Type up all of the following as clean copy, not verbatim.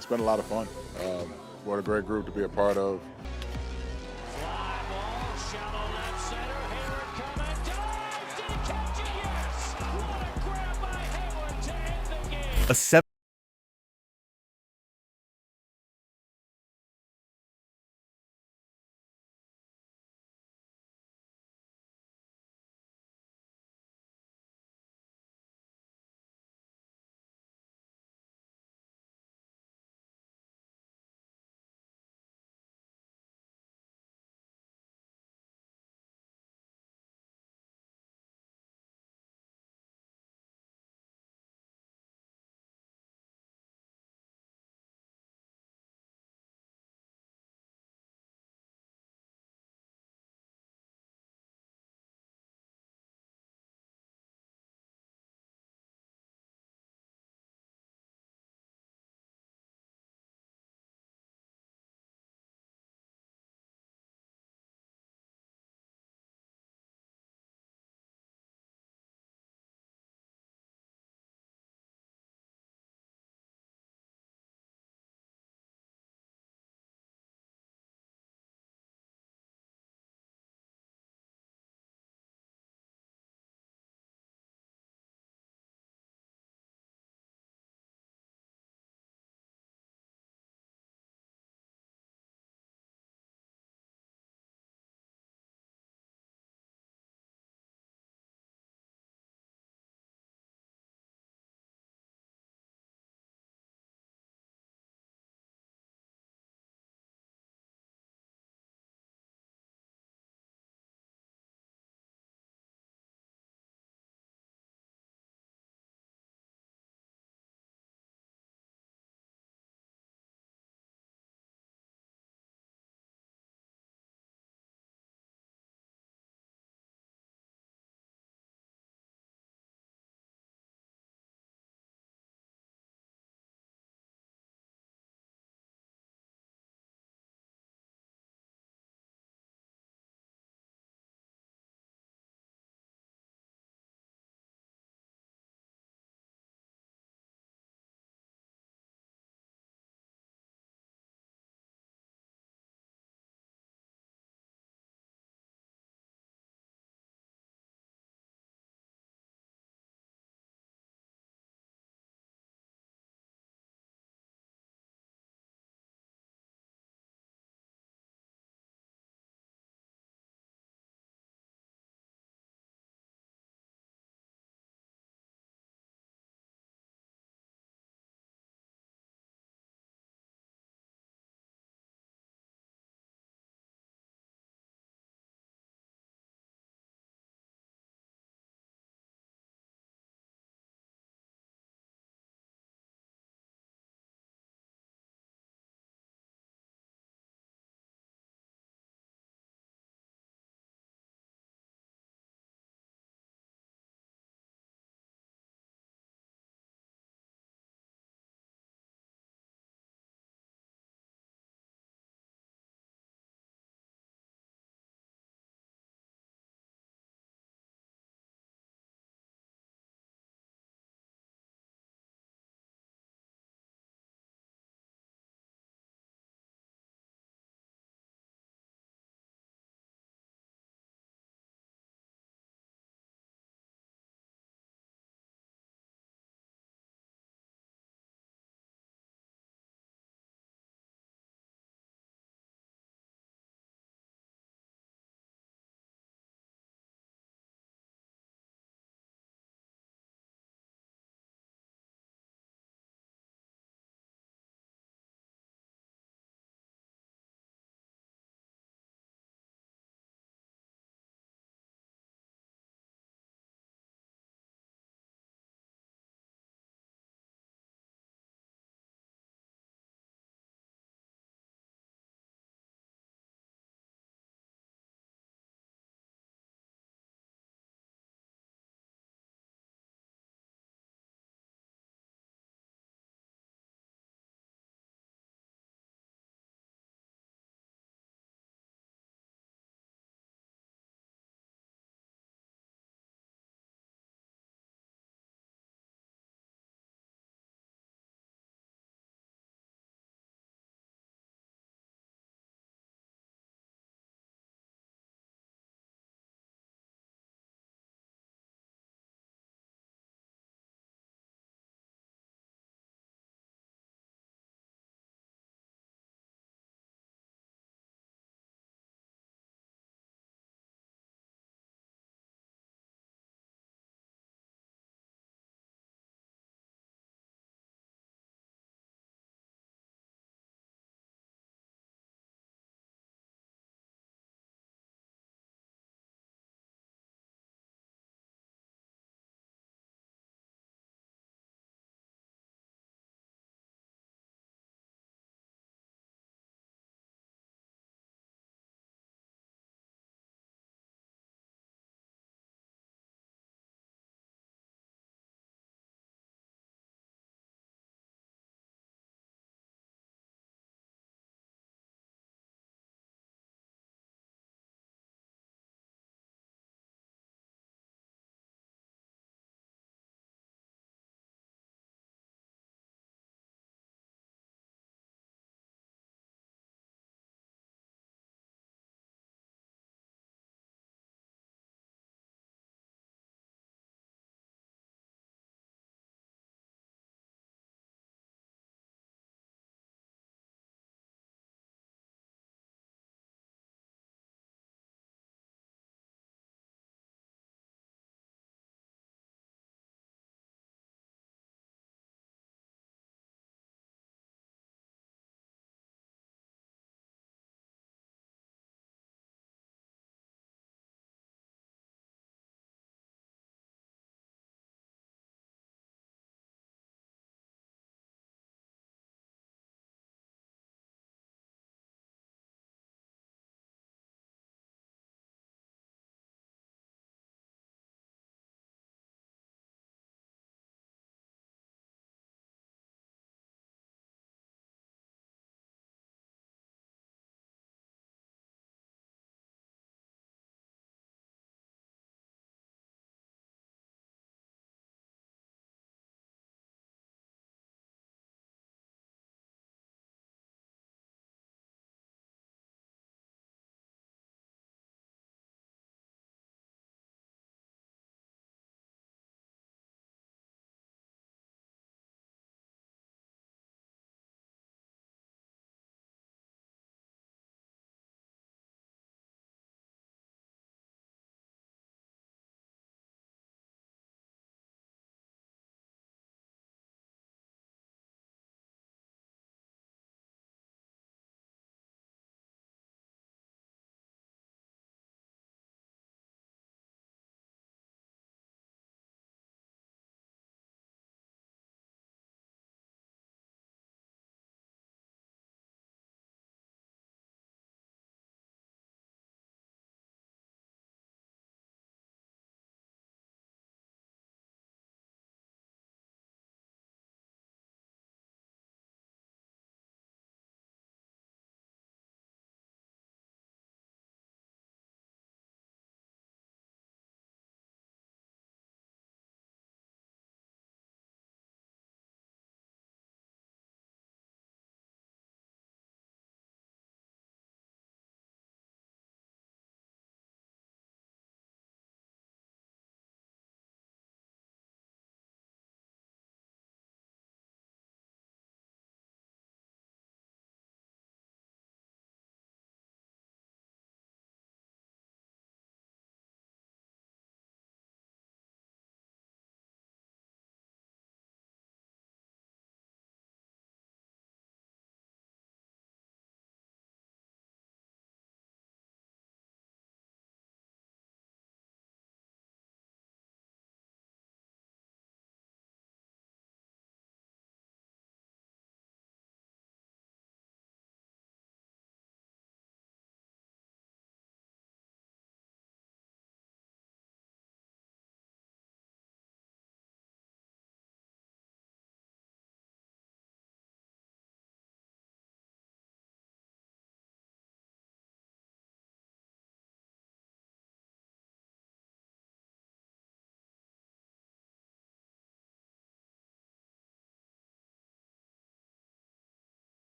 It's been a lot of fun. What a great group to be a part of. Fly ball, shallow left center. Heyward coming, dives, did he catch it? Yes! What a grab by Heyward to end the game. A 7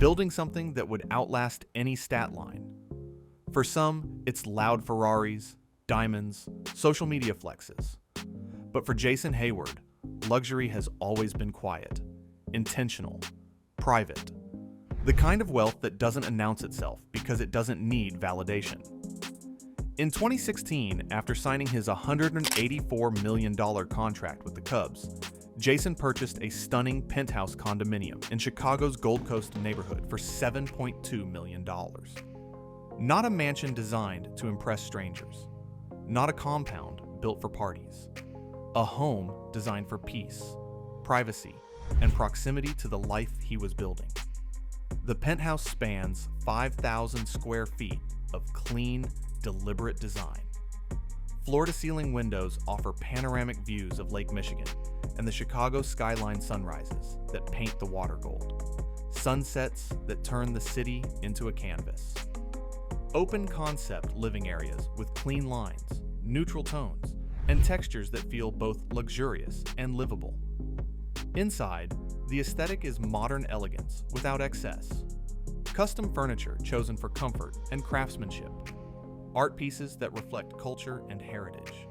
building something that would outlast any stat line. For some, it's loud Ferraris, diamonds, social media flexes. But for Jason Heyward, luxury has always been quiet, intentional, private. The kind of wealth that doesn't announce itself because it doesn't need validation. In 2016, after signing his $184 million contract with the Cubs, Jason purchased a stunning penthouse condominium in Chicago's Gold Coast neighborhood for $7.2 million. Not a mansion designed to impress strangers. Not a compound built for parties. A home designed for peace, privacy, and proximity to the life he was building. The penthouse spans 5,000 square feet of clean, deliberate design. Floor-to-ceiling windows offer panoramic views of Lake Michigan and the Chicago skyline sunrises that paint the water gold, sunsets that turn the city into a canvas. Open-concept living areas with clean lines, neutral tones, and textures that feel both luxurious and livable. Inside, the aesthetic is modern elegance without excess. Custom furniture chosen for comfort and craftsmanship. Art pieces that reflect culture and heritage.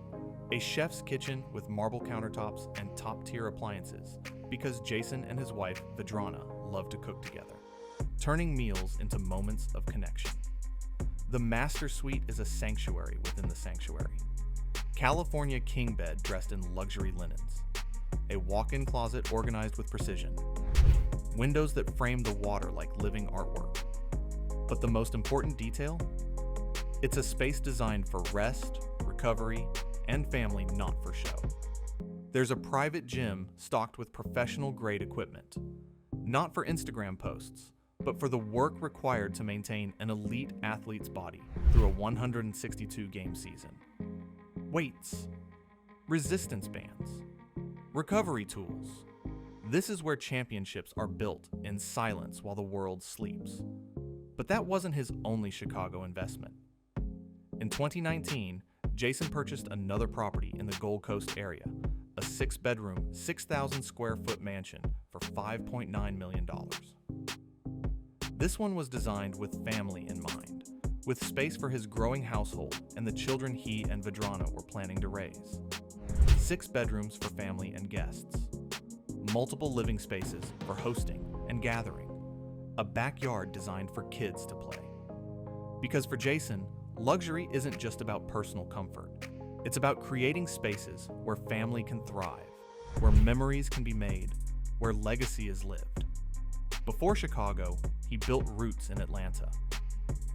A chef's kitchen with marble countertops and top-tier appliances because Jason and his wife, McDonough, love to cook together, turning meals into moments of connection. The master suite is a sanctuary within the sanctuary. California king bed dressed in luxury linens. A walk-in closet organized with precision. Windows that frame the water like living artwork. But the most important detail? It's a space designed for rest, recovery, and family, not for show. There's a private gym stocked with professional-grade equipment. Not for Instagram posts, but for the work required to maintain an elite athlete's body through a 162-game season. Weights, resistance bands, recovery tools. This is where championships are built in silence while the world sleeps. But that wasn't his only Chicago investment. In 2019, Jason purchased another property in the Gold Coast area, a 6-bedroom, 6,000 square foot mansion for $5.9 million. This one was designed with family in mind, with space for his growing household and the children he and McDonough were planning to raise. 6 bedrooms for family and guests. Multiple living spaces for hosting and gathering. A backyard designed for kids to play. Because for Jason, luxury isn't just about personal comfort. It's about creating spaces where family can thrive, where memories can be made, where legacy is lived. Before Chicago, he built roots in Atlanta.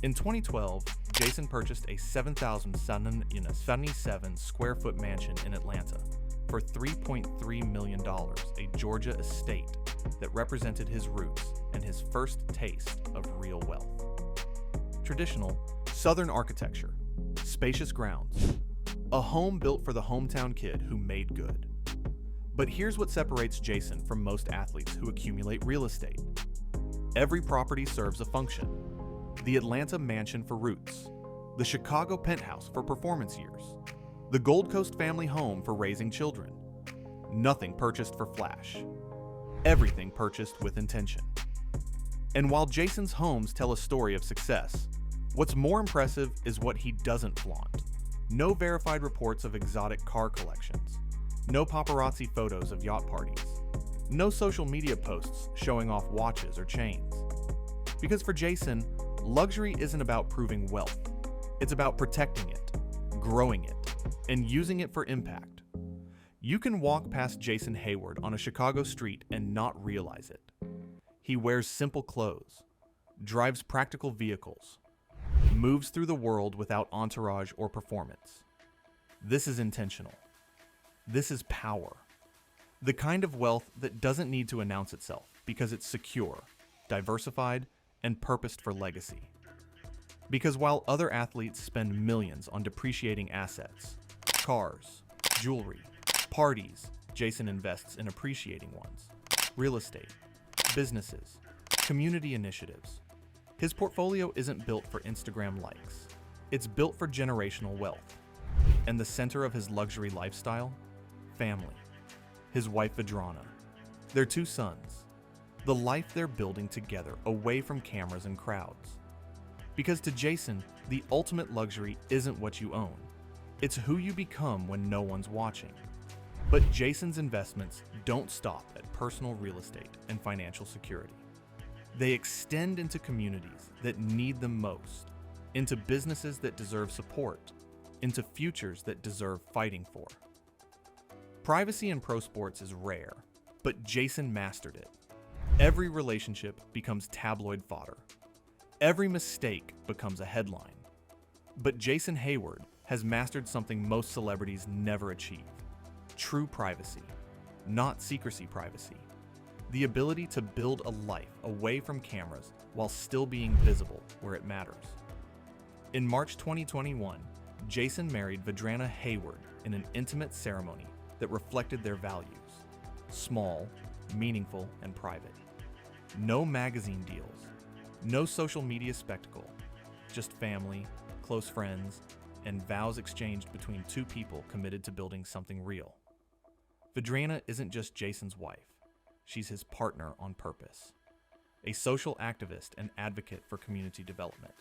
In 2012, Jason purchased a 7,777 square foot mansion in Atlanta for $3.3 million, a Georgia estate that represented his roots and his first taste of real wealth. Traditional, Southern architecture, spacious grounds, a home built for the hometown kid who made good. But here's what separates Jason from most athletes who accumulate real estate. Every property serves a function. The Atlanta mansion for roots, the Chicago penthouse for performance years, the Gold Coast family home for raising children. Nothing purchased for flash. Everything purchased with intention. And while Jason's homes tell a story of success, what's more impressive is what he doesn't flaunt. No verified reports of exotic car collections. No paparazzi photos of yacht parties. No social media posts showing off watches or chains. Because for Jason, luxury isn't about proving wealth. It's about protecting it, growing it, and using it for impact. You can walk past Jason Heyward on a Chicago street and not realize it. He wears simple clothes, drives practical vehicles, moves through the world without entourage or performance. This is intentional. This is power. The kind of wealth that doesn't need to announce itself because it's secure, diversified, and purposed for legacy. Because while other athletes spend millions on depreciating assets, cars, jewelry, parties, Jason invests in appreciating ones, real estate, businesses, community initiatives. His portfolio isn't built for Instagram likes. It's built for generational wealth. And the center of his luxury lifestyle? Family. His wife McDonough. Their 2 sons. the life they're building together away from cameras and crowds. Because to Jason, the ultimate luxury isn't what you own, it's who you become when no one's watching. But Jason's investments don't stop at personal real estate and financial security. They extend into communities that need them most, into businesses that deserve support, into futures that deserve fighting for. Privacy in pro sports is rare, but Jason mastered it. Every relationship becomes tabloid fodder. Every mistake becomes a headline. But Jason Heyward has mastered something most celebrities never achieve: true privacy, not secrecy privacy. The ability to build a life away from cameras while still being visible where it matters. In March 2021, Jason married Vidrana Heyward in an intimate ceremony that reflected their values: small, meaningful, and private. No magazine deals, no social media spectacle, just family, close friends, and vows exchanged between two people committed to building something real. Vidrana isn't just Jason's wife, she's his partner on purpose. A social activist and advocate for community development,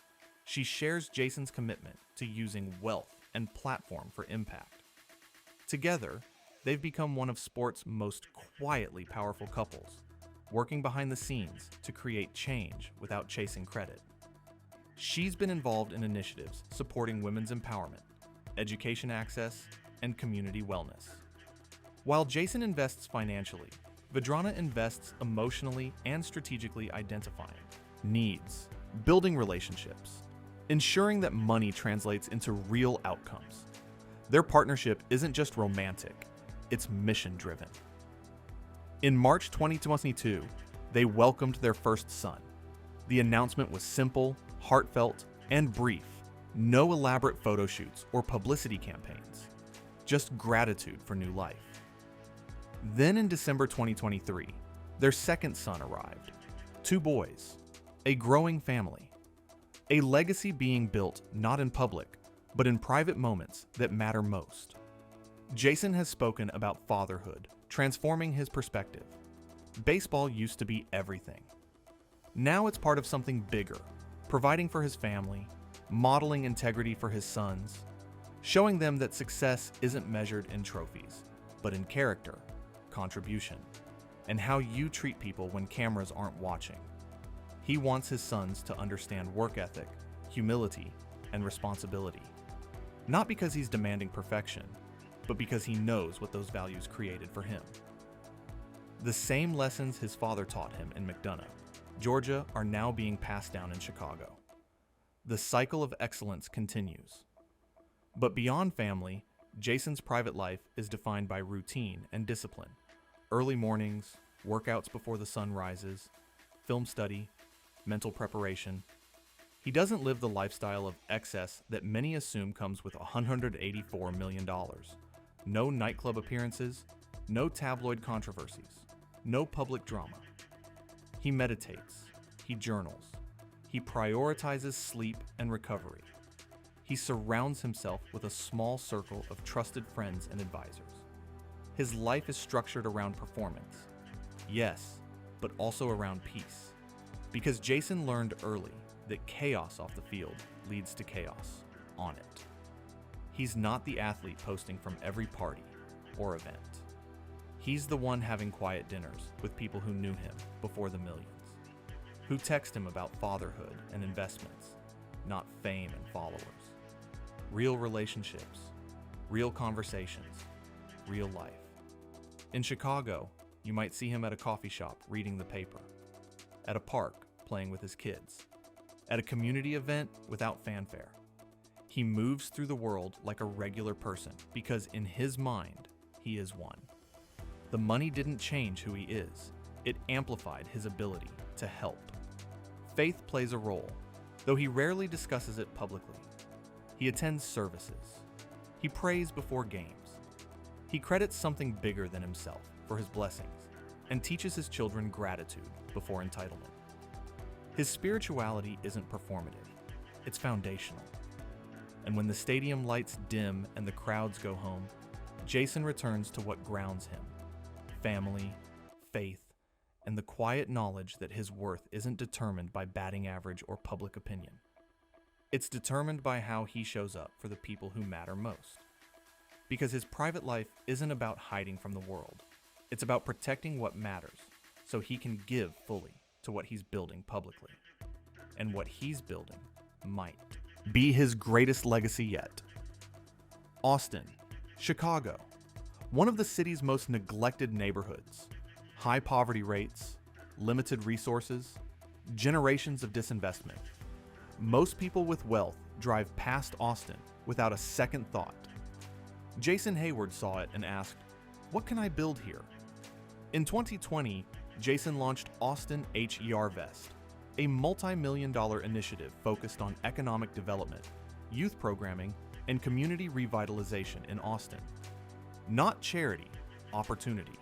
she shares Jason's commitment to using wealth and platform for impact. Together, they've become one of sport's most quietly powerful couples, working behind the scenes to create change without chasing credit. She's been involved in initiatives supporting women's empowerment, education access, and community wellness. While Jason invests financially, Vidrana invests emotionally and strategically, identifying needs, building relationships, ensuring that money translates into real outcomes. Their partnership isn't just romantic, it's mission-driven. In March 2022, they welcomed their first son. The announcement was simple, heartfelt, and brief. No elaborate photo shoots or publicity campaigns, just gratitude for new life. Then in December 2023, their second son arrived. 2 boys, a growing family, a legacy being built not in public, but in private moments that matter most. Jason has spoken about fatherhood, transforming his perspective. Baseball used to be everything. Now it's part of something bigger, providing for his family, modeling integrity for his sons, showing them that success isn't measured in trophies, but in character, contribution, and how you treat people when cameras aren't watching. He wants his sons to understand work ethic, humility, and responsibility. Not because he's demanding perfection, but because he knows what those values created for him. The same lessons his father taught him in McDonough, Georgia, are now being passed down in Chicago. The cycle of excellence continues. But beyond family, Jason's private life is defined by routine and discipline. Early mornings, workouts before the sun rises, film study, mental preparation. He doesn't live the lifestyle of excess that many assume comes with $184 million. No nightclub appearances, no tabloid controversies, no public drama. He meditates, he journals, he prioritizes sleep and recovery. He surrounds himself with a small circle of trusted friends and advisors. His life is structured around performance, yes, but also around peace. Because Jason learned early that chaos off the field leads to chaos on it. He's not the athlete posting from every party or event. He's the one having quiet dinners with people who knew him before the millions, who text him about fatherhood and investments, not fame and followers. Real relationships, real conversations, real life. In Chicago, you might see him at a coffee shop reading the paper, at a park playing with his kids, at a community event without fanfare. He moves through the world like a regular person because in his mind, he is one. The money didn't change who he is. It amplified his ability to help. Faith plays a role, though he rarely discusses it publicly. He attends services. He prays before games. He credits something bigger than himself for his blessings and teaches his children gratitude before entitlement. His spirituality isn't performative, it's foundational. And when the stadium lights dim and the crowds go home, Jason returns to what grounds him: family, faith, and the quiet knowledge that his worth isn't determined by batting average or public opinion. It's determined by how he shows up for the people who matter most. Because his private life isn't about hiding from the world. It's about protecting what matters so he can give fully to what he's building publicly. And what he's building might be his greatest legacy yet. Austin, Chicago, one of the city's most neglected neighborhoods. High poverty rates, limited resources, generations of disinvestment. Most people with wealth drive past Austin without a second thought. Jason Heyward saw it and asked, "What can I build here?" In 2020, Jason launched Austin HERvest, a multi-million-dollar initiative focused on economic development, youth programming, and community revitalization in Austin. Not charity, opportunity.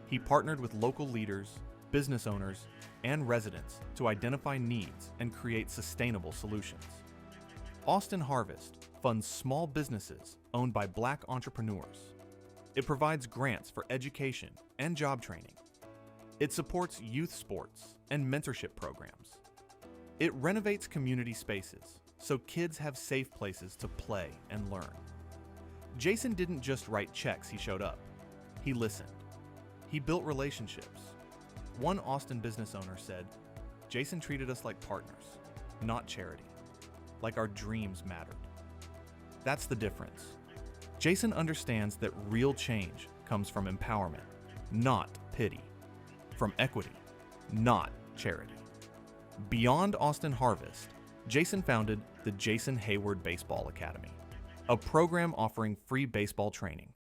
He partnered with local leaders, business owners, and residents to identify needs and create sustainable solutions. Austin Harvest funds small businesses owned by Black entrepreneurs. It provides grants for education and job training. It supports youth sports and mentorship programs. It renovates community spaces so kids have safe places to play and learn. Jason didn't just write checks, he showed up. He listened. He built relationships. One Austin business owner said, "Jason treated us like partners, not charity, like our dreams mattered." That's the difference. Jason understands that real change comes from empowerment, not pity, from equity, not charity. Beyond Austin Harvest, Jason founded the Jason Heyward Baseball Academy, a program offering free baseball training,